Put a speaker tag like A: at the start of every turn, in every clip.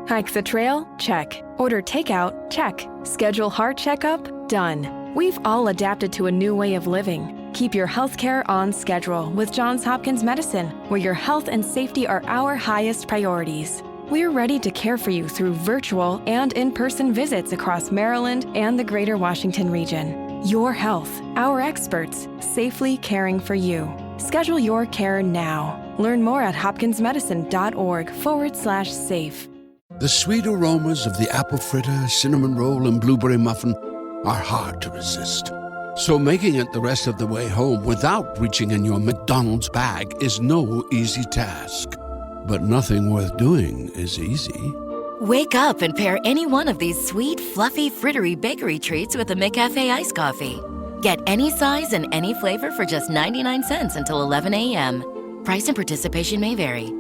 A: Hike the trail? Check. Order takeout? Check. Schedule heart checkup? Done. We've all adapted to a new way of living. Keep your healthcare on schedule with Johns Hopkins Medicine, where your health and safety are our highest priorities. We're ready to care for you through virtual and in-person visits across Maryland and the greater Washington region. Your health, our experts, safely caring for you. Schedule your care now. Learn more at hopkinsmedicine.org/safe.
B: The sweet aromas of the apple fritter, cinnamon roll, and blueberry muffin are hard to resist. So making it the rest of the way home without reaching in your McDonald's bag is no easy task. But nothing worth doing is easy.
C: Wake up and pair any one of these sweet, fluffy, frittery bakery treats with a McCafe iced coffee. Get any size and any flavor for just 99 cents until 11 a.m. Price and participation may vary.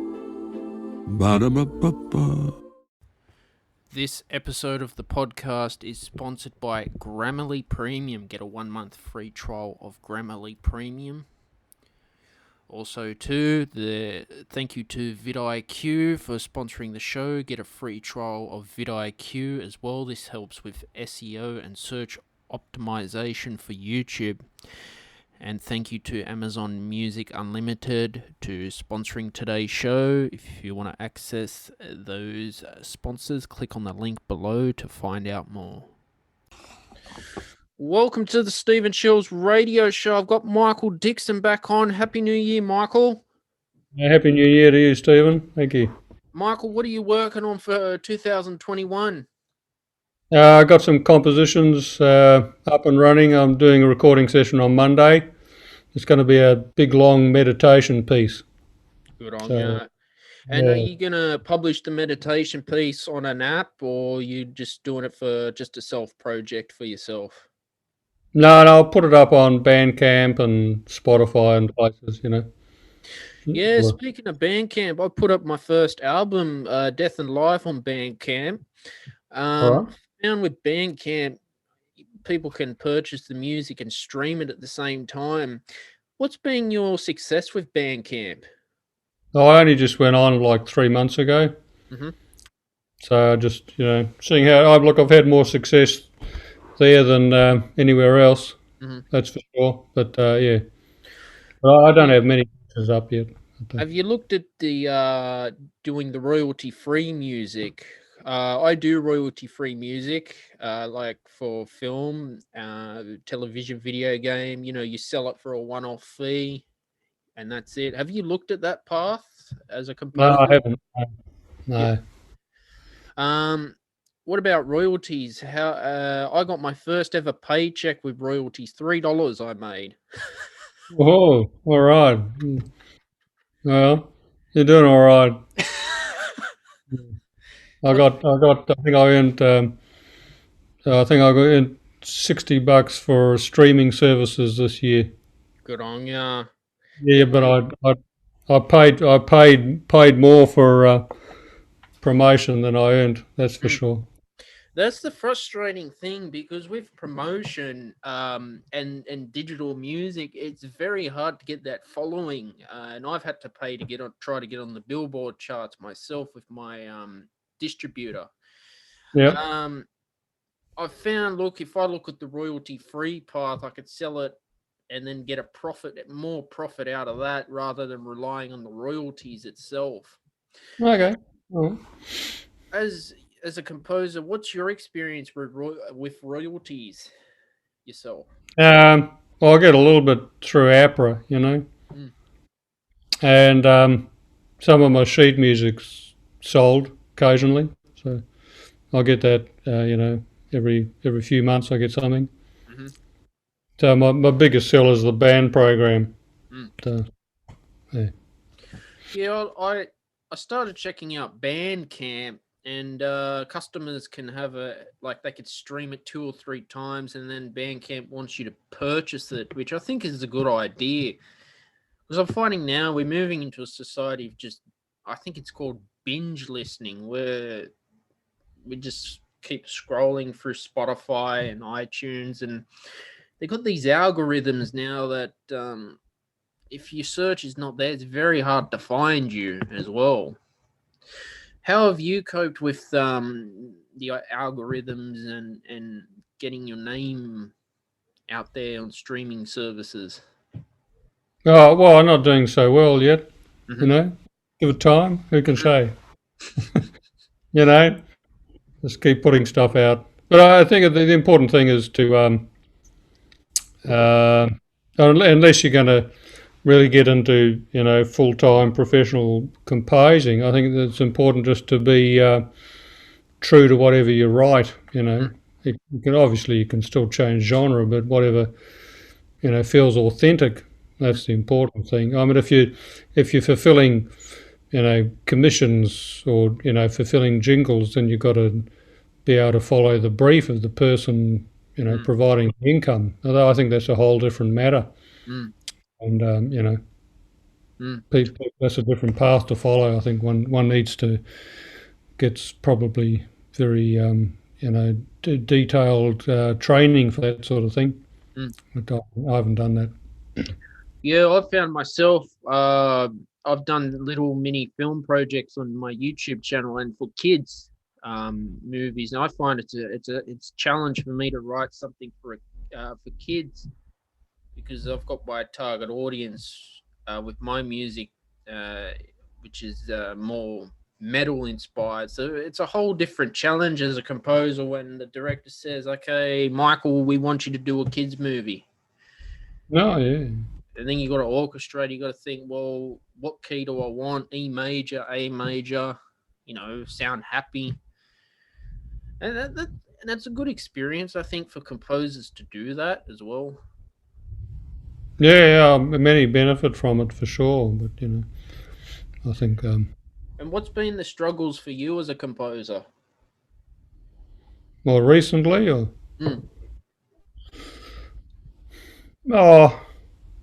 B: Ba-da-ba-ba-ba.
D: This episode of the podcast is sponsored by Grammarly Premium. Get a 1-month free trial of Grammarly Premium. Also, thank you to vidIQ for sponsoring the show. Get a free trial of vidIQ as well. This helps with SEO and search optimization for YouTube. And thank you to Amazon Music Unlimited to sponsoring today's show. If you want to access those sponsors, click on the link below to find out more. Welcome to the Stephen Shiels radio show. I've got Michael Dixon back on. Happy New Year, Michael.
E: Happy New Year to you, Stephen. Thank you.
D: Michael, what are you working on for 2021?
E: I got some compositions up and running. I'm doing a recording session on Monday. It's going to be a big, long meditation piece.
D: Good on you. And are you going to publish the meditation piece on an app, or are you just doing it for just a self-project for yourself?
E: No, I'll put it up on Bandcamp and Spotify and places,
D: Yeah, speaking of Bandcamp, I put up my first album, Death and Life, on Bandcamp.
E: All right.
D: Found with Bandcamp, people can purchase the music and stream it at the same time. What's been your success with Bandcamp?
E: I only just went on like 3 months ago.
D: Mm-hmm.
E: So I just, seeing how I've had more success there than anywhere else.
D: Mm-hmm.
E: That's for sure. But yeah, but I don't have many pieces up yet.
D: Have you looked at the doing the royalty-free music? I do royalty-free music, like for film, television, video game. You sell it for a one-off fee, and that's it. Have you looked at that path as a composer?
E: No, I haven't. No.
D: Yeah. What about royalties? How I got my first ever paycheck with royalties, $3 I made.
E: Oh, all right. Well, you're doing all right. I think I earned $60 for streaming services this year.
D: Good on ya.
E: Yeah, but I paid more for promotion than I earned. That's for sure.
D: That's the frustrating thing, because with promotion and digital music, it's very hard to get that following. And I've had to pay to try to get on the Billboard charts myself with my distributor.
E: Yeah.
D: I've found, if I look at the royalty-free path, I could sell it and then get more profit out of that rather than relying on the royalties itself.
E: Okay. Well.
D: As a composer, what's your experience with royalties yourself?
E: Well, I get a little bit through APRA, and some of my sheet music's sold occasionally, so I'll get that. Every few months I get something.
D: Mm-hmm.
E: So my biggest seller is the band program.
D: Yeah. Yeah, I started checking out Bandcamp. And customers can have they could stream it 2 or 3 times, and then Bandcamp wants you to purchase it, which I think is a good idea. Because I'm finding now we're moving into a society of I think it's called binge listening, where we just keep scrolling through Spotify and iTunes, and they've got these algorithms now that if your search is not there, it's very hard to find you as well. How have you coped with the algorithms and getting your name out there on streaming services?
E: Oh, well, I'm not doing so well yet, you
D: Hmm.
E: know. Give it time, who can say? You know, just keep putting stuff out. But I think the important thing is to, uh, unless you're going to really get into, full-time professional composing, I think that it's important just to be true to whatever you write, you know. You can still change genre, but whatever, feels authentic, that's the important thing. I mean, if you're fulfilling, commissions or, fulfilling jingles, then you've got to be able to follow the brief of the person, providing the income. Although I think that's a whole different matter.
D: Mm.
E: And,
D: Mm.
E: that's a different path to follow. I think one needs to get probably very, detailed training for that sort of thing.
D: Mm.
E: But I haven't done that.
D: Yeah, I've found myself. I've done little mini film projects on my YouTube channel and for kids movies, and I find it's a challenge for me to write something for kids because I've got my target audience with my music, uh, which is more metal inspired. So it's a whole different challenge as a composer when the director says, "Okay, Michael, we want you to do a kids movie."
E: Oh, yeah.
D: And then you got to orchestrate. You got to think, well, what key do I want? E major, A major, sound happy, and that's a good experience, I think, for composers to do that as well.
E: Yeah, many benefit from it for sure. But, I think,
D: And what's been the struggles for you as a composer?
E: more recently, or,
D: Mm.
E: oh,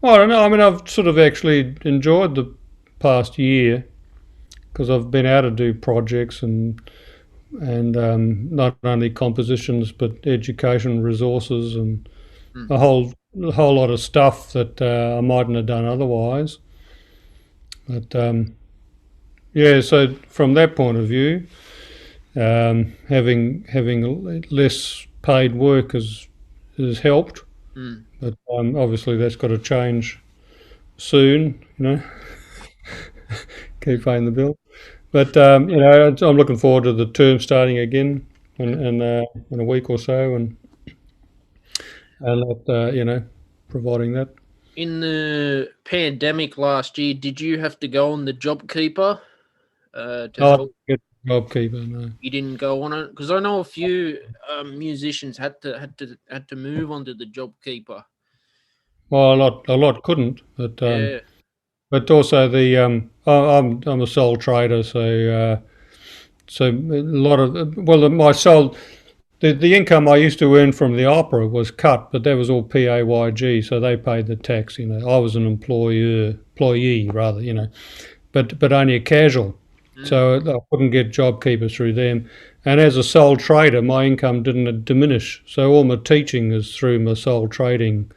E: I don't know. I mean, I've sort of actually enjoyed the past year because I've been able to do projects and not only compositions but education resources and
D: Mm.
E: a whole lot of stuff that I mightn't have done otherwise. But yeah, so from that point of view, having less paid work has helped.
D: Mm.
E: But obviously that's got to change soon. Keep paying the bill. But I'm looking forward to the term starting again in a week or so, and providing that.
D: In the pandemic last year, did you have to go on the job keeper to
E: I
D: help?
E: get JobKeeper. No.
D: You didn't go on it because I know a few musicians had to move onto the job keeper.
E: Well, a lot couldn't,
D: Yeah.
E: but also I'm a sole trader, so a lot of my sole the income I used to earn from the opera was cut, but that was all PAYG, so they paid the tax. I was an employee rather, but only a casual, so I couldn't get JobKeeper through them. And as a sole trader, my income didn't diminish, so all my teaching is through my sole trading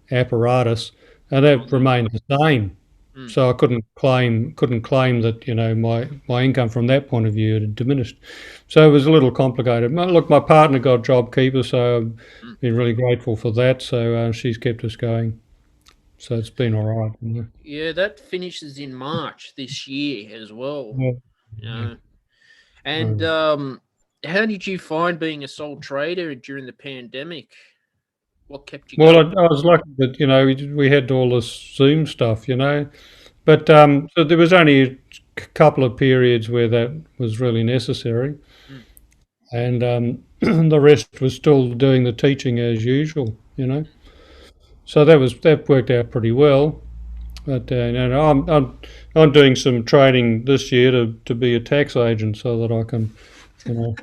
E: apparatus, and that remained the same.
D: Mm.
E: So I couldn't claim that my income from that point of view had diminished. So it was a little complicated. Look, my partner got JobKeeper, so
D: Mm.
E: I've been really grateful for that. So she's kept us going. So it's been all right.
D: Yeah, that finishes in March this year as well.
E: Yeah.
D: Yeah. And
E: Mm.
D: how did you find being a sole trader during the pandemic? What kept you
E: Well,
D: going?
E: I was lucky that we had all this Zoom stuff, but so there was only a couple of periods where that was really necessary,
D: Mm.
E: and the rest was still doing the teaching as usual. So that worked out pretty well. But I'm doing some training this year to be a tax agent so that I can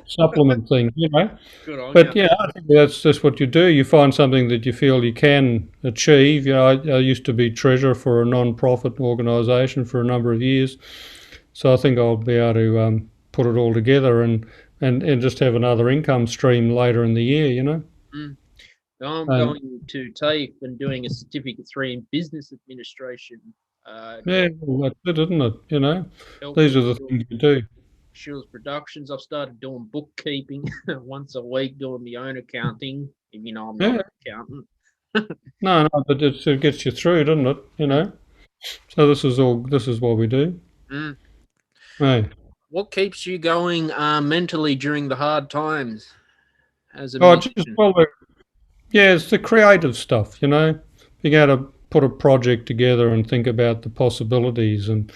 E: supplement things.
D: Good on you.
E: But yeah, I think that's just what you do. You find something that you feel you can achieve. I used to be treasurer for a non-profit organisation for a number of years, so I think I'll be able to put it all together and just have another income stream later in the year.
D: Mm. I'm
E: Um,
D: going to TAFE and doing a Certificate 3 in Business Administration to
E: yeah, well, that's it, isn't it?
D: help
E: These
D: me
E: are the
D: build.
E: things you do.
D: Shiels Productions. I've started doing bookkeeping once a week, doing my own accounting. If you know, I'm not
E: Yeah.
D: an accountant.
E: No, but it gets you through, doesn't it? You
D: Mm,
E: know. So this is what we do.
D: mm.
E: Hey.
D: What keeps you going mentally during the hard times as a
E: Oh, just
D: musician?
E: well, yeah, it's the creative stuff. You know, being able to put a project together and think about the possibilities, and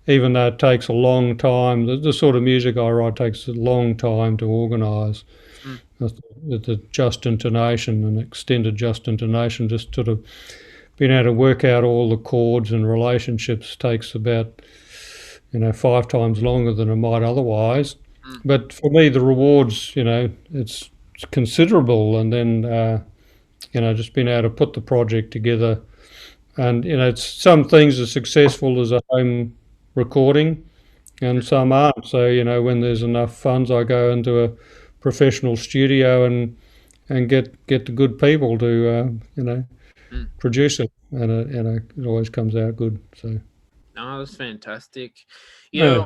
E: even though it takes a long time, the sort of music I write takes a long time to organise.
D: Mm,
E: The just intonation and extended just intonation, just sort of being able to work out all the chords and relationships takes about 5 times longer than it might otherwise.
D: mm,
E: But for me, the rewards, it's considerable, and then just being able to put the project together, and it's some things are successful as a home recording, and some aren't. So when there's enough funds, I go into a professional studio and get the good people to
D: mm.
E: produce it, and it always comes out good. So
D: No, that's fantastic.
E: yeah,
D: Yeah,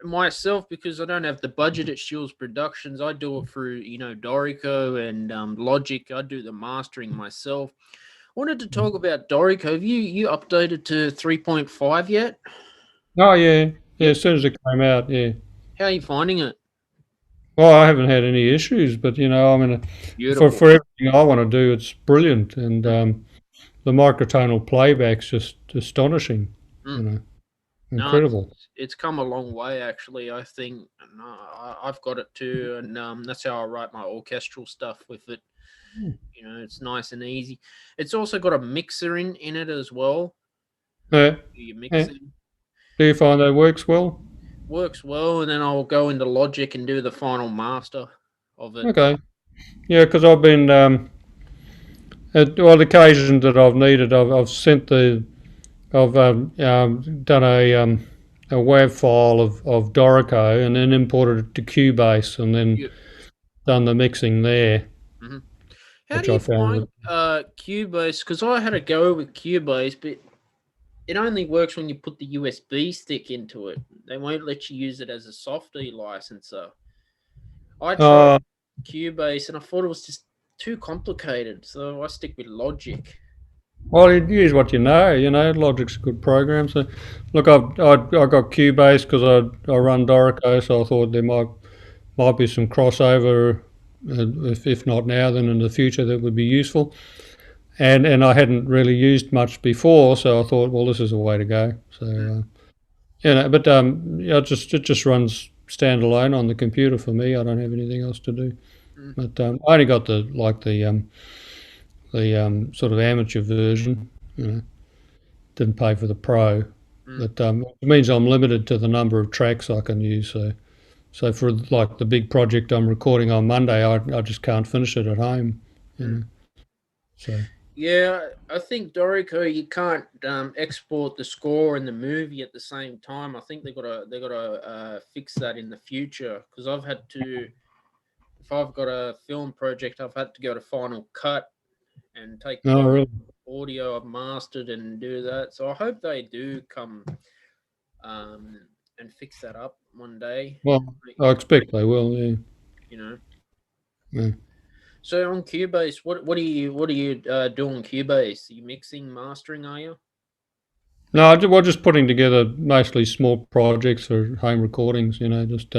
D: myself, because I don't have the budget at Shields Productions, I do it through, Dorico and Logic. I do the mastering myself. Wanted to talk about Dorico. Have you updated to 3.5 yet?
E: oh yeah, yeah.
D: Yep.
E: As soon as it came out, yeah.
D: How are you finding it?
E: Well, I haven't had any issues, but I mean,
D: Beautiful.
E: for everything I want to do, it's brilliant, and
D: Mm,
E: the microtonal playback's just astonishing,
D: mm. No,
E: incredible.
D: it's come a long way, actually. I think I've got it too, and that's how I write my orchestral stuff with it. It's nice and easy. It's also got a mixer in it as well.
E: Yeah,
D: You
E: yeah.
D: mix it.
E: Do you find that works well?
D: Works well, and then I'll go into Logic and do the final master of it.
E: Okay. Yeah, because I've been at all occasions that I've needed, I've sent I've done a WAV file of Dorico and then imported it to Cubase and then
D: Yeah.
E: done the mixing there,
D: Hmm. How
E: which
D: do
E: I
D: you
E: found
D: find
E: was
D: Cubase? Because I had a go with Cubase, but it only works when you put the USB stick into it. They won't let you use it as a software licenser. I tried
E: uh,
D: Cubase and I thought it was just too complicated, so I stick with Logic.
E: well, you use what you know. Logic's a good program. So, look, I got Cubase because I run Dorico, so I thought there might be some crossover. If not now, then in the future that would be useful. And I hadn't really used much before, so I thought, well, this is a way to go. So but yeah, it just runs standalone on the computer for me. I don't have anything else to do.
D: Mm,
E: But I only got the sort of amateur version. Didn't pay for the pro,
D: mm,
E: but it means I'm limited to the number of tracks I can use. So for like the big project I'm recording on Monday, I just can't finish it at home. You
D: mm.
E: know. So
D: Yeah, I think Dorico, you can't export the score and the movie at the same time. I think they gotta fix that in the future, because I've had to, if I've got a film project, I've had to go to Final Cut and take the
E: no, really.
D: audio I've mastered and do that. So I hope they do come um, and fix that up one day.
E: Well,
D: Make-
E: I expect they will. Yeah.
D: You know.
E: Yeah.
D: So on Cubase, what are you doing on Cubase? Are you mixing, mastering? Are you?
E: No, we're just putting together mostly small projects for home recordings. Just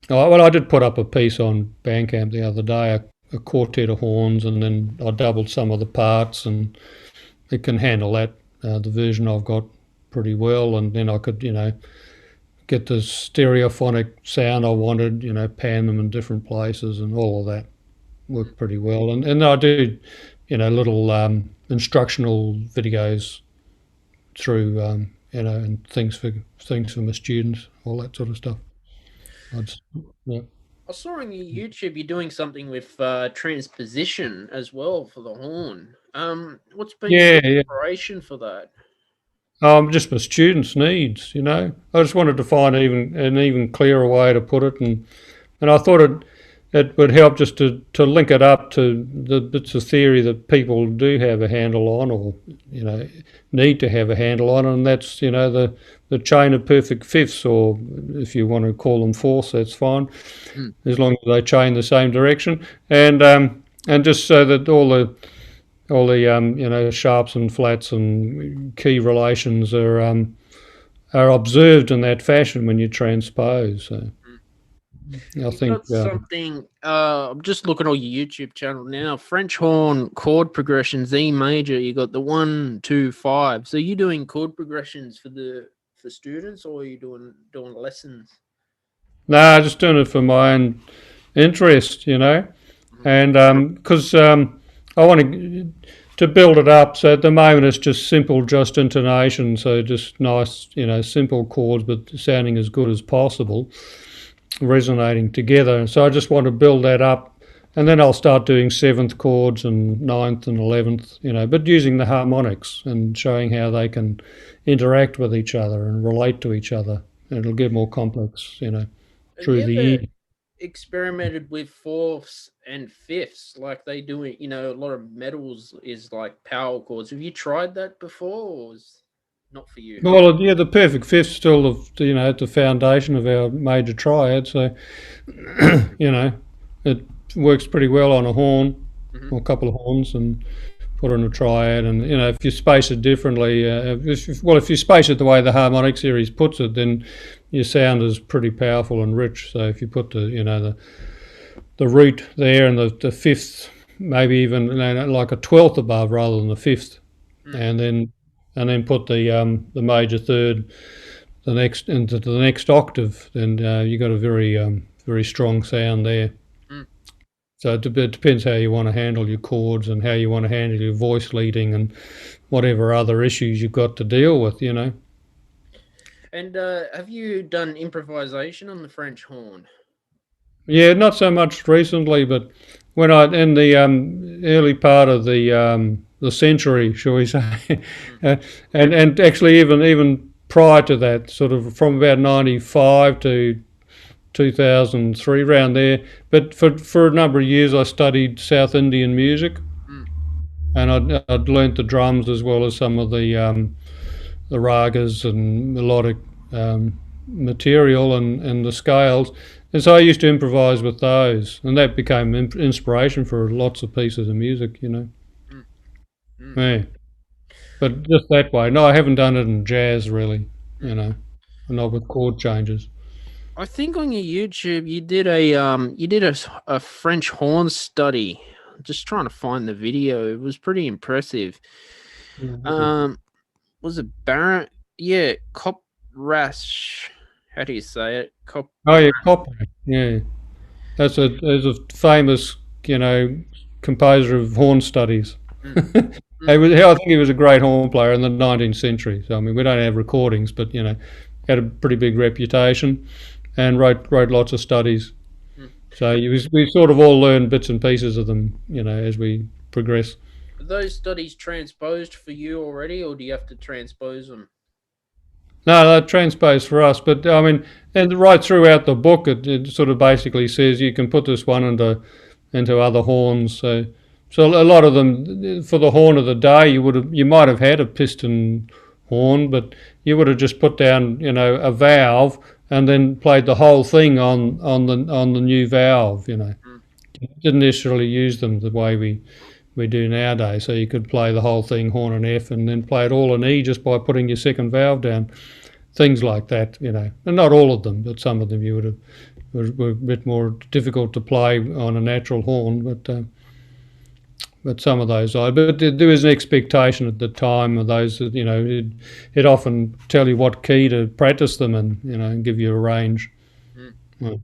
E: well, I did put up a piece on Bandcamp the other day, a quartet of horns, and then I doubled some of the parts, and it can handle that. The version I've got pretty well, and then I could, get the stereophonic sound I wanted, pan them in different places, and all of that worked pretty well. And I do, little instructional videos through, and things for my students, all that sort of stuff. Yeah.
D: I saw on your YouTube you're doing something with transposition as well for the horn. What's been your
E: Yeah, yeah.
D: inspiration for that?
E: Just my students' needs, I just wanted to find an even clearer way to put it, and I thought it would help just to link it up to the bits of theory that people do have a handle on, or need to have a handle on, and that's the chain of perfect fifths, or if you want to call them fourths, that's fine, as long as they chain the same direction, and just so that all the sharps and flats and key relations are observed in that fashion when you transpose. So I think
D: got something. I'm just looking on your YouTube channel now. French horn chord progressions, E major. You got the 1, 2, 5. So you doing chord progressions for students, or are you doing lessons?
E: no, just doing it for my own interest, and because I want to build it up. So at the moment it's just simple, just intonation. So just nice, simple chords, but sounding as good as possible, resonating together. So I just want to build that up, and then I'll start doing 7th chords and 9th and 11th, but using the harmonics and showing how they can interact with each other and relate to each other. And it'll get more complex, through the year.
D: Experimented with fourths and fifths like they do it, a lot of metals is like power chords. Have you tried that before, or is not for you?
E: Well, yeah, the perfect fifth's still at the foundation of our major triad, so it works pretty well on a horn, or a couple of horns, and put on a triad. And if you space it differently, if you space it the way the harmonic series puts it, then your sound is pretty powerful and rich. So if you put the root there and the fifth, maybe even like a 12th above rather than the fifth, and then put the major third into the next octave, then you got a very very strong sound there. So it depends how you want to handle your chords and how you want to handle your voice leading and whatever other issues you've got to deal with,
D: And have you done improvisation on the French horn?
E: Yeah, not so much recently, but when in the early part of the century, shall we say, and actually even prior to that, sort of from about 95 to 2003, around there. But for a number of years I studied South Indian music, and I'd learnt the drums as well as some of the ragas and melodic material and the scales, and so I used to improvise with those, and that became inspiration for lots of pieces of music, Yeah. But just that way. No, I haven't done it in jazz really, not with chord changes.
D: I think on your YouTube you did a French horn study. I'm just trying to find the video. It was pretty impressive. Was it Baron? Yeah, Coprash. How do you say it?
E: Oh yeah, Copper. Yeah, there's a famous composer of horn studies. I think he was a great horn player in the 19th century. So I mean, we don't have recordings, but had a pretty big reputation, and wrote lots of studies. So we sort of all learned bits and pieces of them, as we progress.
D: Are those studies transposed for you already, or do you have to transpose them?
E: No, they're transposed for us, but I mean, and right throughout the book, it sort of basically says you can put this one into other horns. So a lot of them, for the horn of the day, you might have had a piston horn, but you would have just put down a valve and then played the whole thing on the new valve. Didn't necessarily use them the way we do nowadays. So you could play the whole thing horn and F, and then play it all in E just by putting your second valve down. Things like that, and not all of them, but some of them you would have were a bit more difficult to play on a natural horn, but some of those are. But there was an expectation at the time of those that it often tell you what key to practice them in, and give you a range.
D: I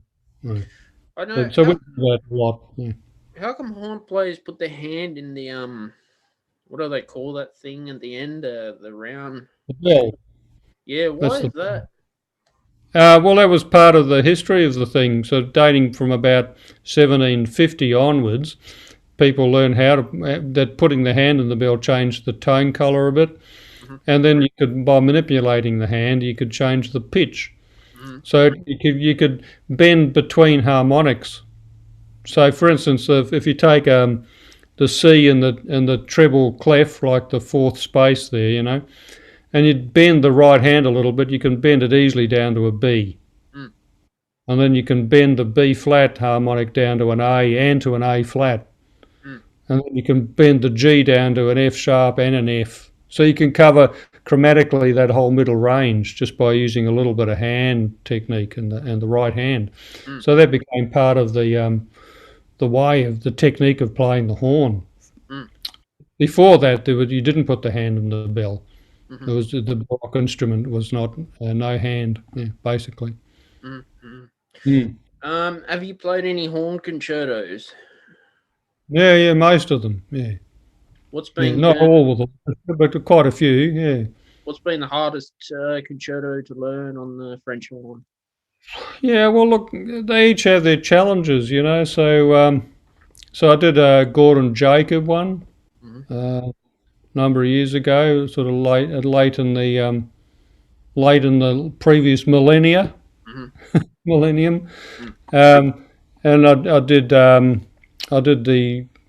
D: know.
E: So we do that a lot. Yeah.
D: How come horn players put their hand in the what do they call that thing at the end? The round.
E: The bell.
D: Yeah, why is that?
E: Well, that was part of the history of the thing. So dating from about 1750 onwards, people learned that putting the hand in the bell changed the tone colour a bit, and then you could, by manipulating the hand, you could change the pitch. So you could bend between harmonics So, for instance, if you take the C and the treble clef, like the fourth space there, and you bend the right hand a little bit, you can bend it easily down to a B.
D: Mm.
E: And then you can bend the B flat harmonic down to an A and to an A flat.
D: Mm.
E: And then you can bend the G down to an F sharp and an F. So you can cover chromatically that whole middle range just by using a little bit of hand technique and the right hand.
D: Mm.
E: So that became part of the way of the technique of playing the horn.
D: Mm.
E: Before that, you didn't put the hand in the bell.
D: Mm-hmm.
E: It was the block instrument was not no hand, basically.
D: Mm-hmm. Have you played any horn concertos?
E: Yeah, most of them. Yeah,
D: What's been
E: not all of them, but quite a few. Yeah.
D: What's been the hardest concerto to learn on the French horn?
E: Yeah, well, look, they each have their challenges, So I did a Gordon Jacob one a number of years ago, sort of late in the previous millennium. And I did the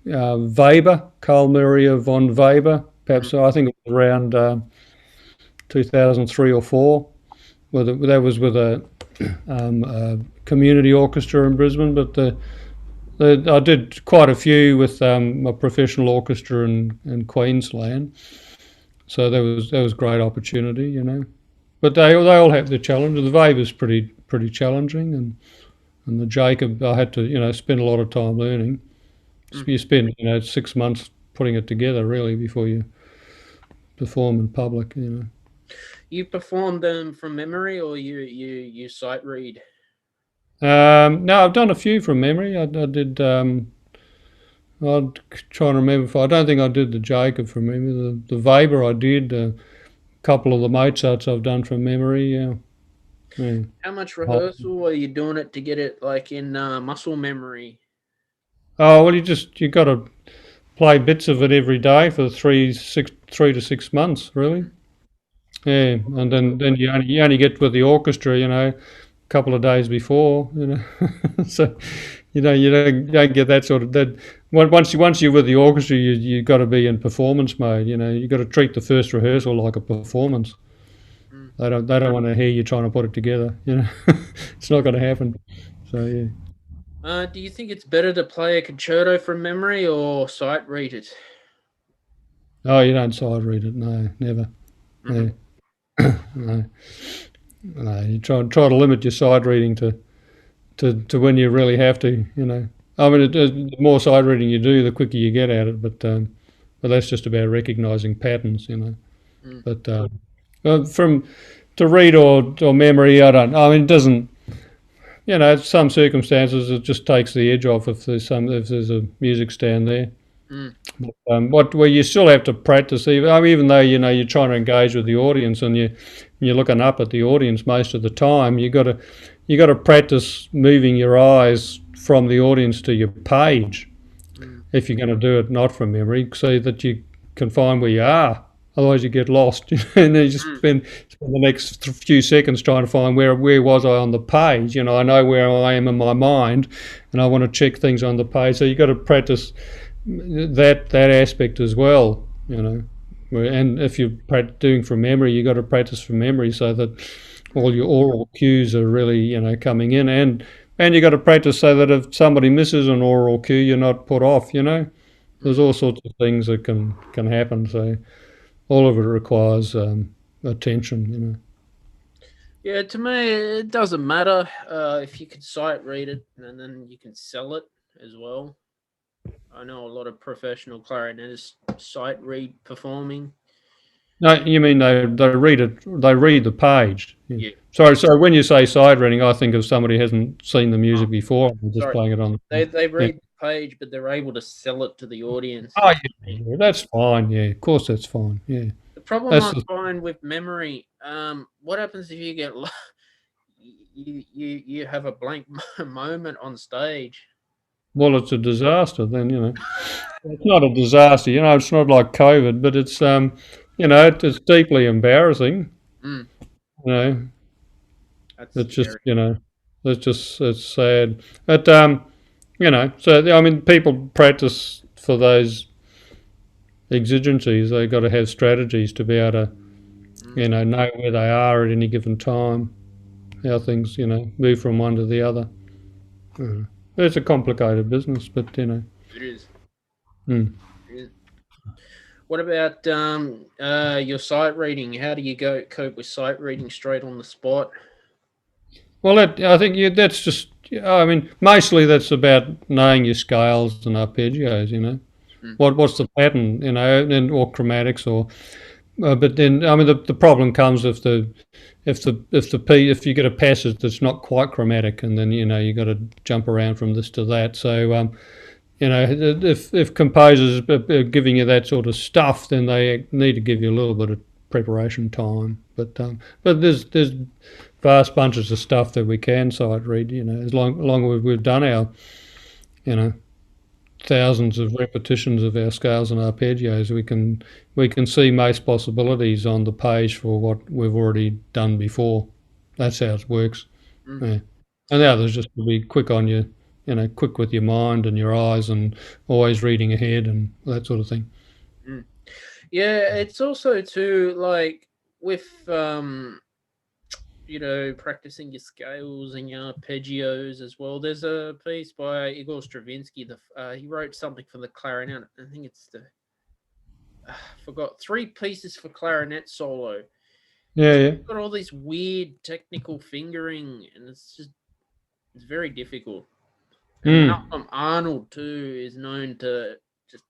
E: Weber, Carl Maria von Weber. Perhaps I think it was around 2003 or 4. That was with a community orchestra in Brisbane, but I did quite a few with a professional orchestra in Queensland. So that was great opportunity, But they all have their challenges. The Weber's pretty challenging, and the Jacob I had to spend a lot of time learning. You spend 6 months putting it together really before you perform in public.
D: You performed them from memory, or you sight read?
E: No, I've done a few from memory. I did. I'm trying to remember. I don't think I did the Jacob from memory. The Weber I did. A couple of the Mozarts I've done from memory. Yeah.
D: How much rehearsal are you doing it to get it like in muscle memory?
E: Oh well, you got to play bits of it every day for 3 to 6 months, really. Yeah, and then you only get with the orchestra, a couple of days before, so you don't get that sort of that. Once you're with the orchestra, you got to be in performance mode. You got to treat the first rehearsal like a performance. They don't want to hear you trying to put it together. It's not going to happen. So yeah.
D: Do you think it's better to play a concerto from memory or sight read it?
E: Oh, you don't sight read it? No, never. No. No, you try to limit your sight reading to when you really have to. I mean, the more sight reading you do, the quicker you get at it. But that's just about recognising patterns. But to read or memory, I don't. I mean, it doesn't. Some circumstances it just takes the edge off if there's a music stand there. But where you still have to practice, even though you're trying to engage with the audience and you're looking up at the audience most of the time, you got to practice moving your eyes from the audience to your page if you're going to do it not from memory, so that you can find where you are. Otherwise, you get lost, and then you just spend the next few seconds trying to find where was I on the page. I know where I am in my mind, and I want to check things on the page. So you got to practice that aspect as well, and if you're doing from memory, you got to practice from memory so that all your oral cues are really coming in, and you got to practice so that if somebody misses an oral cue, you're not put off. There's all sorts of things that can happen. So all of it requires attention.
D: Yeah, to me it doesn't matter if you can sight read it and then you can sell it as well. I know a lot of professional clarinetists sight read performing.
E: No, you mean they read it? They read the page.
D: Yeah.
E: Sorry. So when you say sight reading, I think of somebody who hasn't seen the music before, just playing it on.
D: They read the page, but they're able to sell it to the audience.
E: Oh yeah, that's fine. Yeah, of course that's fine. Yeah.
D: The problem I find with memory, what happens if you get you have a blank moment on stage?
E: Well, it's a disaster then, It's not a disaster, it's not like COVID, but it's, it's deeply embarrassing.
D: That's
E: it's just,
D: scary.
E: it's sad. But, So I mean, people practice for those exigencies. They've got to have strategies to be able to, know where they are at any given time, how things, move from one to the other. It's a complicated business, but
D: It is.
E: Mm.
D: It is. What about your sight reading? How do you cope with sight reading straight on the spot?
E: Well, I think that's just. I mean, mostly that's about knowing your scales and arpeggios. What's the pattern? Or chromatics, or. But then, I mean, the problem comes if you get a passage that's not quite chromatic, and then you got to jump around from this to that. So, if composers are giving you that sort of stuff, then they need to give you a little bit of preparation time. But there's vast bunches of stuff that we can sight read. As long as we've done our, thousands of repetitions of our scales and arpeggios, we can see most possibilities on the page for what we've already done before. That's how it works. Yeah. And the others just to be quick on your, quick with your mind and your eyes, and always reading ahead and that sort of thing.
D: Yeah, it's also too like with practicing your scales and your arpeggios as well. There's a piece by Igor Stravinsky. He wrote something for the clarinet. I think it's forgot 3 pieces for clarinet solo.
E: Yeah.
D: It's got all these weird technical fingering, and it's very difficult. And Malcolm Arnold too is known to just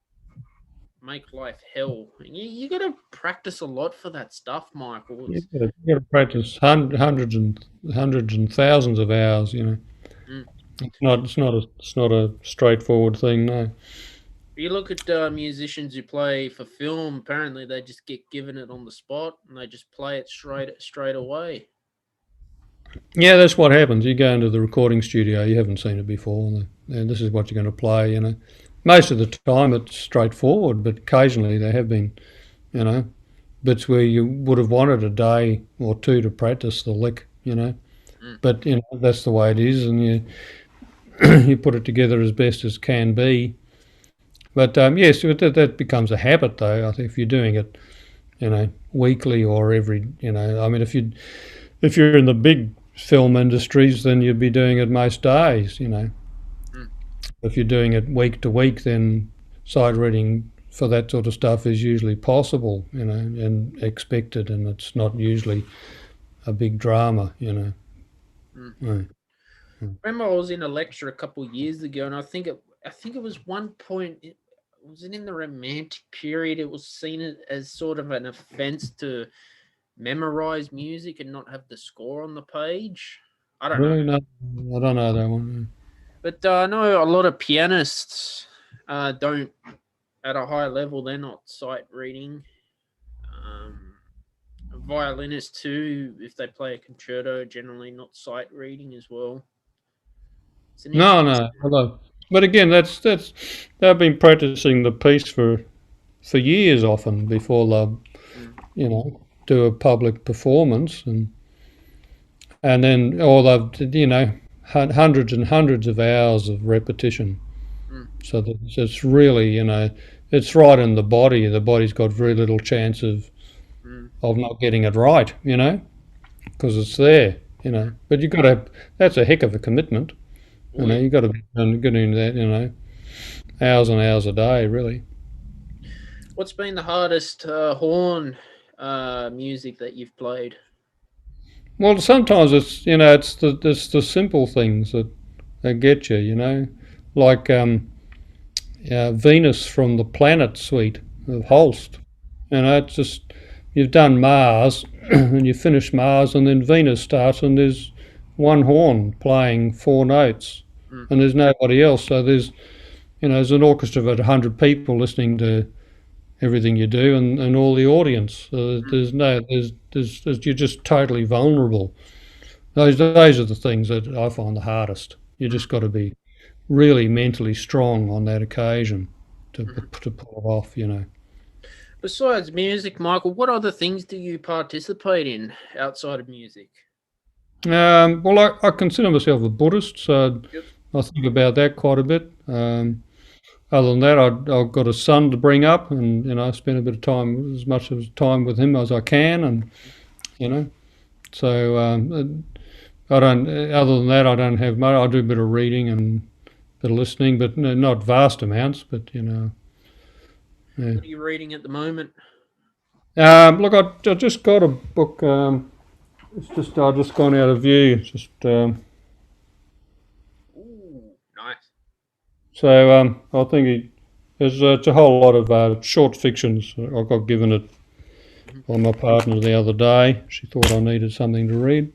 D: make life hell. You got to practice a lot for that stuff, Michael.
E: You got to practice hundreds and thousands of hours. It's not a straightforward thing. No.
D: You look at musicians who play for film. Apparently, they just get given it on the spot and they just play it straight away.
E: Yeah, that's what happens. You go into the recording studio, you haven't seen it before, and this is what you're going to play. Most of the time it's straightforward, but occasionally there have been, bits where you would have wanted a day or two to practice the lick. But that's the way it is, and you put it together as best as can be. But yes, that becomes a habit, though. I think if you're doing it, weekly or every, I mean, if you're in the big film industries, then you'd be doing it most days. If you're doing it week to week, then sight reading for that sort of stuff is usually possible, and expected, and it's not usually a big drama,
D: Remember, I was in a lecture a couple of years ago, and I think it was one point. Was it in the Romantic period? It was seen as sort of an offense to memorize music and not have the score on the page. I don't know.
E: No, I don't know that one.
D: But I know a lot of pianists don't, at a high level, they're not sight reading. Violinists too, if they play a concerto, generally not sight reading as well.
E: No. But again, that's they've been practicing the piece for years often before they'll, do a public performance, and then they've hundreds and hundreds of hours of repetition. So that it's really it's right in the body. The body's got very little chance of not getting it right, because it's there, But you've got to. That's a heck of a commitment. You've got to be doing that, hours and hours a day, really.
D: What's been the hardest horn music that you've played?
E: Well, sometimes it's it's the simple things that get you, like Venus from the Planet Suite of Holst. It's just you've done Mars and you finish Mars, and then Venus starts, and there's one horn playing 4 notes, and there's nobody else. So there's an orchestra of 100 people listening to everything you do, and all the audience. You're just totally vulnerable. Those are the things that I find the hardest. You just got to be really mentally strong on that occasion to pull it off.
D: Besides music, Michael, what other things do you participate in outside of music?
E: Well, I consider myself a Buddhist, so I think about that quite a bit. Other than that, I've got a son to bring up, and I spend a bit of time, as much of time with him as I can, and you know. So I don't. Other than that, I don't have much. I do a bit of reading and a bit of listening, but not vast amounts. But Yeah.
D: What are you reading at the moment?
E: Look, I just got a book. It's just I just gone out of view. It's just
D: Ooh, nice.
E: so I think it's a whole lot of short fictions. I got given it by my partner the other day. She thought I needed something to read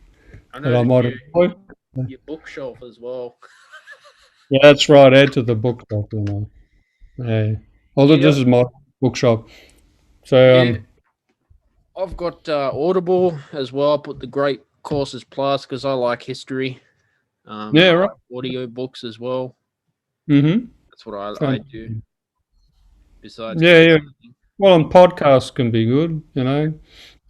D: I
E: that I
D: noticed
E: might enjoy.
D: your bookshelf as well.
E: Yeah, that's right. Add to the bookshop. Yeah. Although
D: Yeah,
E: this is my bookshop, so
D: yeah. I've got Audible as well. I put the Great Courses Plus because I like history.
E: yeah,
D: I
E: right.
D: like audio books as well.
E: Mm-hmm.
D: That's what I do besides
E: Yeah,
D: just
E: yeah.
D: listening.
E: Well, and podcasts can be good.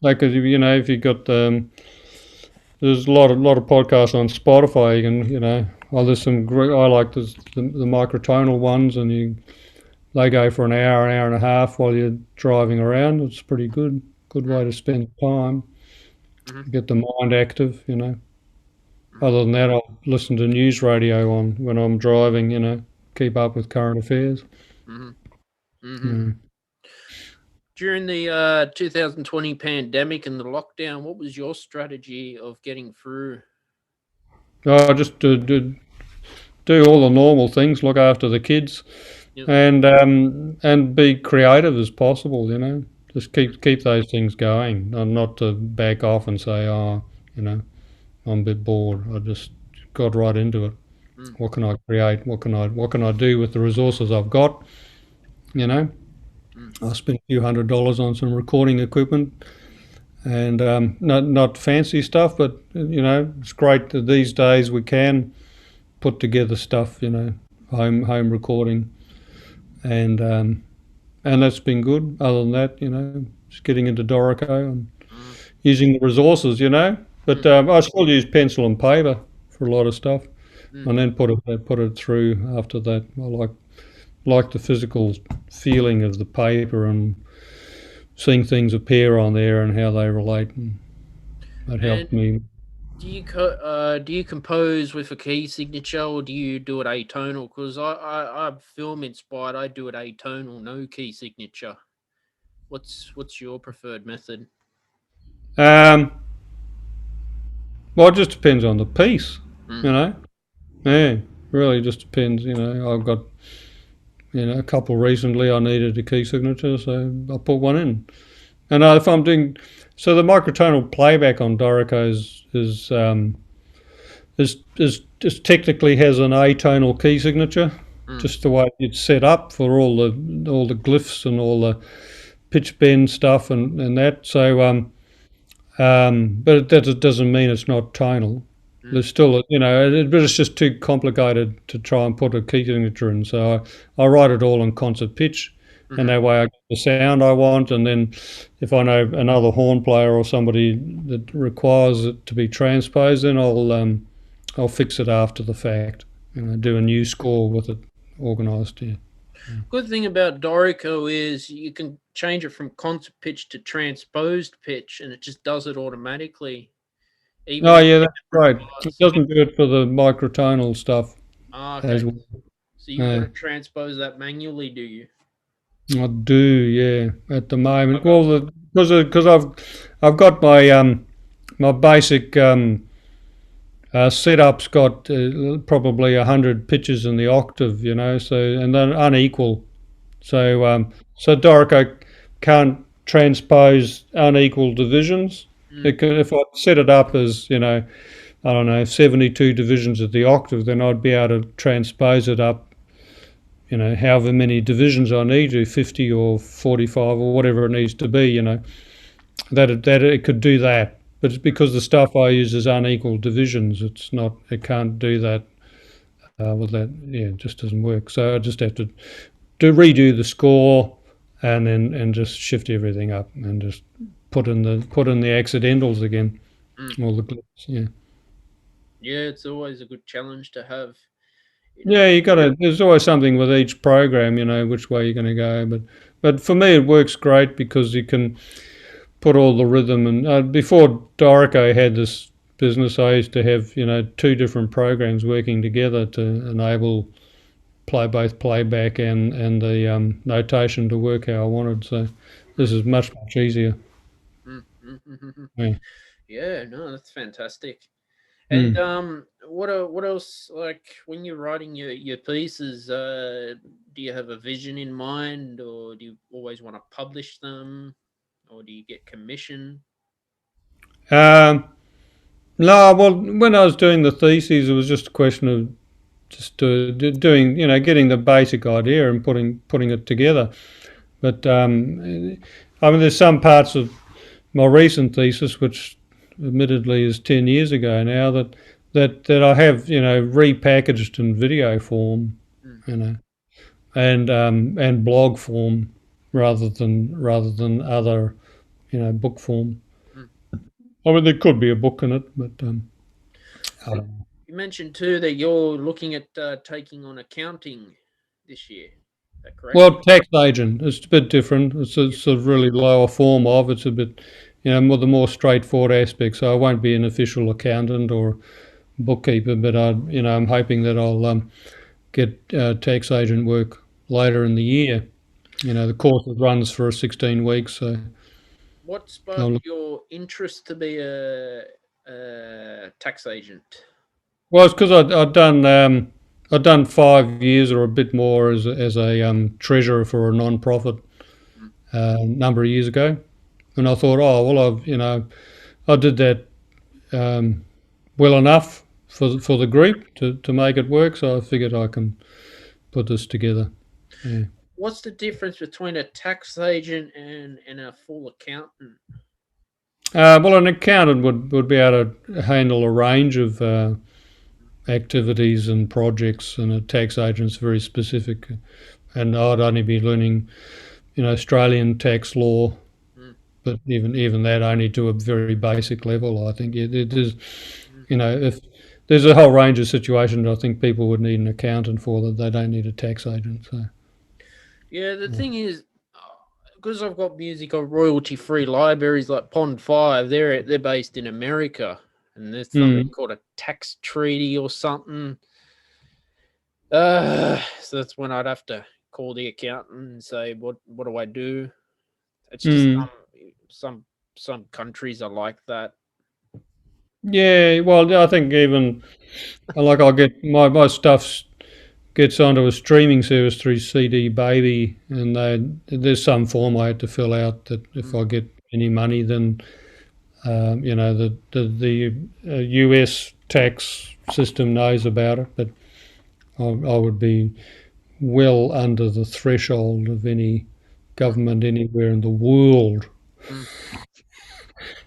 E: Like if you got there's a lot of podcasts on Spotify. You can well, there's some great. I like the microtonal ones, and they go for an hour and a half while you're driving around. It's pretty good way to spend time,
D: Mm-hmm.
E: get the mind active. Other than that, I'll listen to news radio on when I'm driving. Keep up with current affairs.
D: Mm-hmm. Mm-hmm.
E: Yeah.
D: During the 2020 pandemic and the lockdown, what was your strategy of getting through?
E: I just do all the normal things, look after the kids,
D: Yep.
E: and be creative as possible. Just keep those things going, and not to back off and say, oh, I'm a bit bored. I just got right into it.
D: Mm.
E: What can I create? What can I do with the resources I've got? You know,
D: Mm.
E: I spent a few $100s on some recording equipment, and not fancy stuff, but it's great that these days we can put together stuff. Home recording, and that's been good. Other than that, just getting into Dorico and
D: Mm.
E: using the resources. But I still use pencil and paper for a lot of stuff,
D: Mm.
E: and then put it through after that. I like the physical feeling of the paper and seeing things appear on there and how they relate, and that helped
D: And
E: me.
D: do you compose with a key signature or do you do it atonal? Because I'm film inspired. I do it atonal, no key signature. What's your preferred method?
E: Um, well, it just depends on the piece,
D: Mm.
E: you know. Yeah, really just depends. I've got a couple recently. I needed a key signature, so I put one in. And if I'm doing so, the microtonal playback on Dorico is technically has an atonal key signature,
D: Mm.
E: just the way it's set up for all the glyphs and all the pitch bend stuff and that. So but that doesn't mean it's not tonal.
D: Mm.
E: There's still, but it's just too complicated to try and put a key signature in. So I write it all in concert pitch, and
D: Mhm.
E: that way I get the sound I want. And then if I know another horn player or somebody that requires it to be transposed, then I'll fix it after the fact. Do a new score with it organised. Yeah.
D: Good thing about Dorico is you can change it from concert pitch to transposed pitch, and it just does it automatically, even
E: Oh
D: in
E: yeah, that's
D: different
E: right. It
D: parts.
E: doesn't do it for the microtonal stuff
D: Ah, okay.
E: as well.
D: So you've got
E: Yeah.
D: to transpose that manually, do you?
E: I do, yeah, at the moment.
D: Okay.
E: Well, because I've got my basic setup's got probably 100 pitches in the octave, so and they're unequal. So Dorico can't transpose unequal divisions.
D: Mm.
E: If I set it up as I don't know 72 divisions of the octave, then I'd be able to transpose it up however many divisions I need to, 50 or 45 or whatever it needs to be, that it could do that. But it's because the stuff I use is unequal divisions. It can't do that with that. Yeah, it just doesn't work. So I just have to redo the score and just shift everything up and just put in the accidentals again,
D: Mm.
E: all the glyphs. Yeah.
D: Yeah, it's always a good challenge to have. You know.
E: Yeah, you got to. There's always something with each program, which way you're going to go. But for me, it works great because you can put all the rhythm. And before Dorico had this business, I used to have two different programs working together to enable both playback and the notation to work how I wanted. So this is much easier.
D: Mm, mm, mm, mm, mm.
E: Yeah.
D: Yeah, no, that's fantastic. And
E: Mm.
D: what else? Like when you're writing your pieces, do you have a vision in mind, or do you always want to publish them, or do you get commission?
E: Um, no, well, when I was doing the theses, it was just a question of just doing, getting the basic idea and putting it together. But I mean, there's some parts of my recent thesis, which admittedly is 10 years ago now, that I have repackaged in video form,
D: Mm,
E: you know, and blog form rather than other book form.
D: mm.
E: I mean, there could be a book in it, but I
D: You
E: don't know.
D: you mentioned too that you're looking at taking on accounting this year. Is that correct?
E: Well, tax agent, it's a bit different. It's a really lower form of. It's a bit, more the more straightforward aspects. So I won't be an official accountant or bookkeeper, but I'm hoping that I'll get tax agent work later in the year. The course runs for 16 weeks, so
D: What
E: I'll
D: sparked
E: look.
D: your interest to be a tax agent?
E: Well, it's because I'd done 5 years or a bit more as a treasurer for a non-profit
D: Mm,
E: number of years ago, and I thought, oh well, I did that um, well enough for the group to make it work, so I figured I can put this together. Yeah.
D: What's the difference between a tax agent and a full accountant?
E: Well, an accountant would be able to handle a range of activities and projects, and a tax agent's very specific. And I'd only be learning, Australian tax law,
D: Mm,
E: but even that only to a very basic level. I think it is,
D: mm.
E: if there's a whole range of situations I think people would need an accountant for that they don't need a tax agent. So
D: Yeah, the
E: yeah.
D: thing is, because I've got music on royalty-free libraries like Pond Five, they're based in America, and there's something
E: Mm.
D: called a tax treaty or something. So that's when I'd have to call the accountant and say, what do I do? It's just
E: Mm.
D: some some countries are like that.
E: Yeah, well, I think even like I'll get my stuff gets onto a streaming service through CD Baby, and there's some form I had to fill out that if
D: Mm,
E: I get any money, then the US tax system knows about it, but I would be well under the threshold of any
D: mm,
E: government anywhere in the world.
D: mm.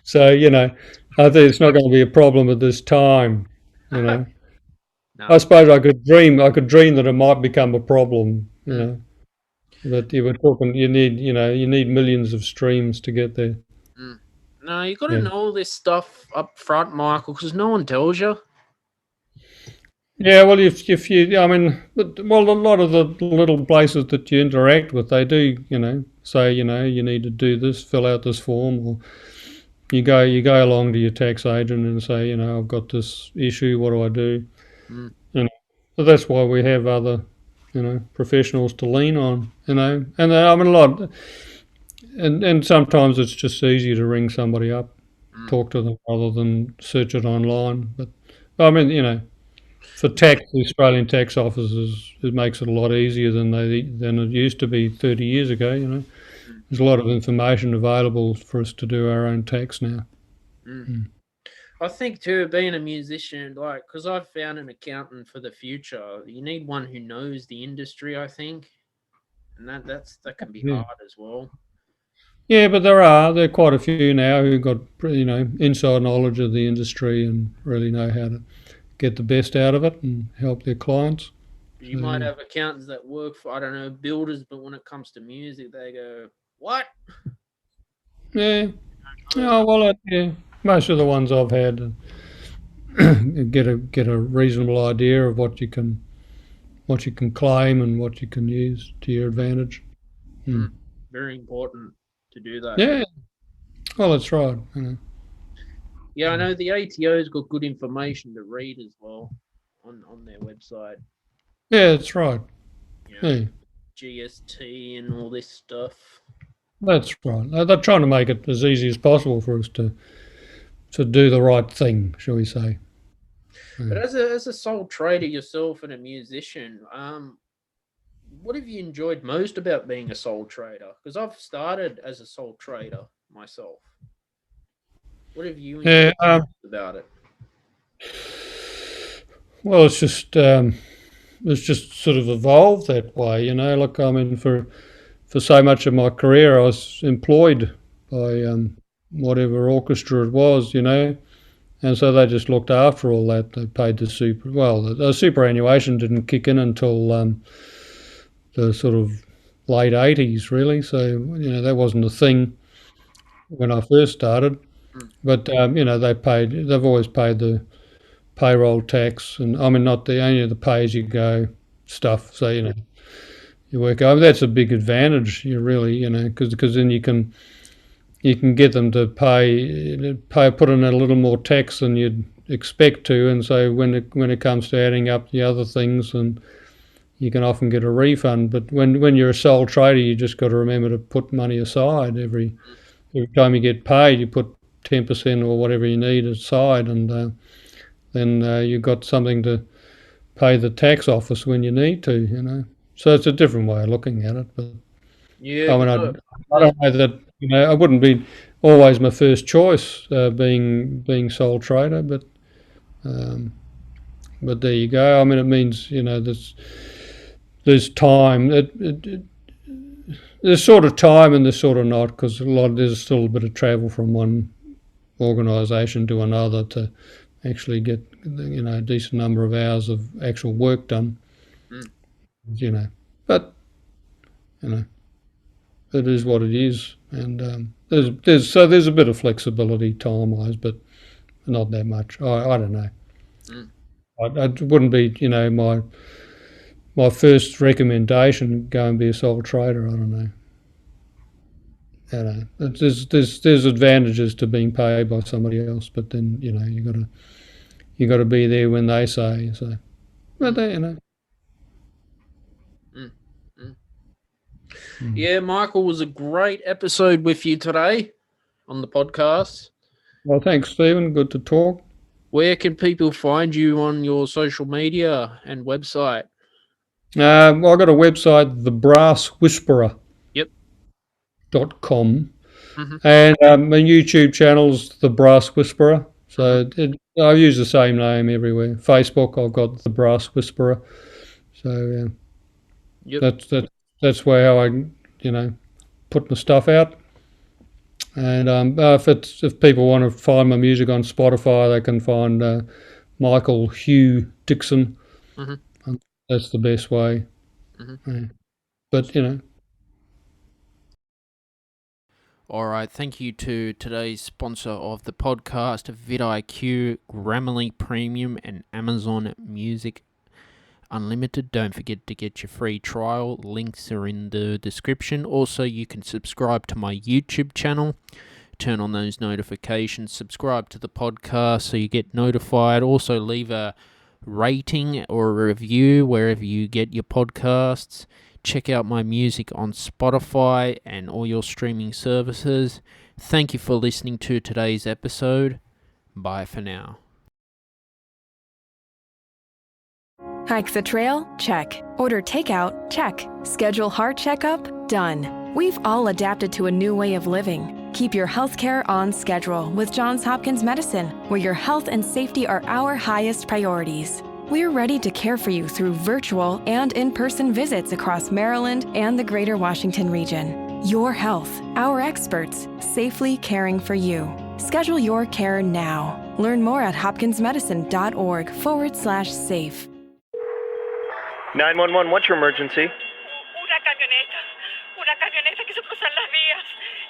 E: So I think it's not going to be a problem at this time. You know, I
D: No.
E: suppose I could dream that it might become a problem.
D: Mm,
E: But you were talking, you need millions of streams to get there.
D: mm. No, you got to
E: Yeah.
D: know all this stuff up front, Michael, because no one tells you.
E: Yeah, well, if you, I mean, well, a lot of the little places that you interact with, they do, say, you need to do this, fill out this form, or you go along to your tax agent and say, I've got this issue, what do I do?
D: Mm,
E: You know, so that's why we have other, professionals to lean on, and I mean a lot, and sometimes it's just easier to ring somebody up,
D: mm,
E: talk to them rather than search it online. But I mean, for tax, the Australian tax offices, it makes it a lot easier than it used to be 30 years ago.
D: mm,
E: There's a lot of information available for us to do our own tax now.
D: mm.
E: Mm.
D: I think too, being a musician, like, because I've found an accountant for the future, you need one who knows the industry. I think, and that can be
E: Yeah,
D: hard as well.
E: yeah, but there are quite a few now who've got inside knowledge of the industry and really know how to get the best out of it and help their clients.
D: 'Cause you
E: So
D: might
E: yeah,
D: have accountants that work for, I don't know, builders, but when it comes to music, they go, "What?"
E: yeah.
D: Oh,
E: Oh well, yeah. Most of the ones I've had get a reasonable idea of what you can what you can claim and what you can use to your advantage.
D: Very important to do that.
E: Yeah, well, that's right.
D: Yeah, I know the ATO's got good information to read as well on their website.
E: Yeah, that's right. Yeah,
D: GST and all this stuff.
E: that's right. They're trying to make it as easy as possible for us to do the right thing, shall we say.
D: But as a sole trader yourself and a musician, what have you enjoyed most about being a sole trader? Because I've started as a sole trader myself. What have you enjoyed about it?
E: Well, it's just sort of evolved that way, Like, I mean, for so much of my career, I was employed by whatever orchestra it was, and so they just looked after all that. They paid the superannuation didn't kick in until the sort of late 80s, really. So, that wasn't a thing when I first started. But, they've always paid the payroll tax, and I mean, not the only the pay-as-you-go stuff. So, you work over. That's a big advantage. You really, because then you can get them to put in a little more tax than you'd expect to, and so when it comes to adding up the other things, and you can often get a refund. But when you're a sole trader, you just got to remember to put money aside every time you get paid. You put 10% or whatever you need aside, and then you've got something to pay the tax office when you need to. So it's a different way of looking at it. But
D: yeah,
E: I mean, I don't know that I wouldn't be always my first choice being sole trader, but there you go. I mean, it means there's time. There's sort of time and there's sort of not, because there's still a bit of travel from one organisation to another to actually get a decent number of hours of actual work done. But it is what it is, and there's a bit of flexibility time wise, but not that much. I don't know. I wouldn't be my first recommendation, go and be a sole trader. I don't know. There's advantages to being paid by somebody else, but then you got to be there when they say so. But
D: Yeah, Michael, was a great episode with you today on the podcast.
E: Well, thanks, Stephen. Good to talk.
D: Where can people find you on your social media and website?
E: Well, I've got a website, thebrasswhisperer.com.
D: Yep.
E: And my YouTube channel's The Brass Whisperer. So I use the same name everywhere. Facebook, I've got The Brass Whisperer. So that's where I put my stuff out. And if people want to find my music on Spotify, they can find Michael Dixon. That's the best way. But
D: All right, thank you to today's sponsor of the podcast, vidIQ, Grammarly Premium, and Amazon Music Unlimited. Don't forget to get your free trial. Links are in the description. Also, you can subscribe to my YouTube channel. Turn on those notifications. Subscribe to the podcast so you get notified. Also, leave a rating or a review wherever you get your podcasts. Check out my music on Spotify and all your streaming services. Thank you for listening to today's episode. Bye for now.
A: Hike the trail? Check. Order takeout? Check. Schedule heart checkup? Done. We've all adapted to a new way of living. Keep your healthcare on schedule with Johns Hopkins Medicine, where your health and safety are our highest priorities. We're ready to care for you through virtual and in-person visits across Maryland and the greater Washington region. Your health, our experts, safely caring for you. Schedule your care now. Learn more at hopkinsmedicine.org/safe.
F: 911, what's your emergency?
G: Una camioneta que se puso en las vías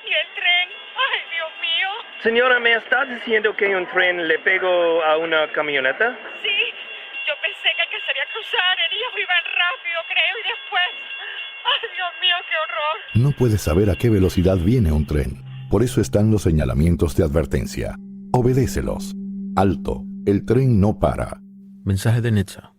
G: y el tren, ay Dios mío.
F: Señora, ¿me estás diciendo que un tren le pegó a una camioneta?
G: Sí, yo pensé que sería cruzar, ellos iban rápido, creo, y después... ¡Ay, Dios mío, qué horror!
H: No puedes saber a qué velocidad viene un tren. Por eso están los señalamientos de advertencia. Obedécelos. Alto, el tren no para.
I: Mensaje de NHTSA.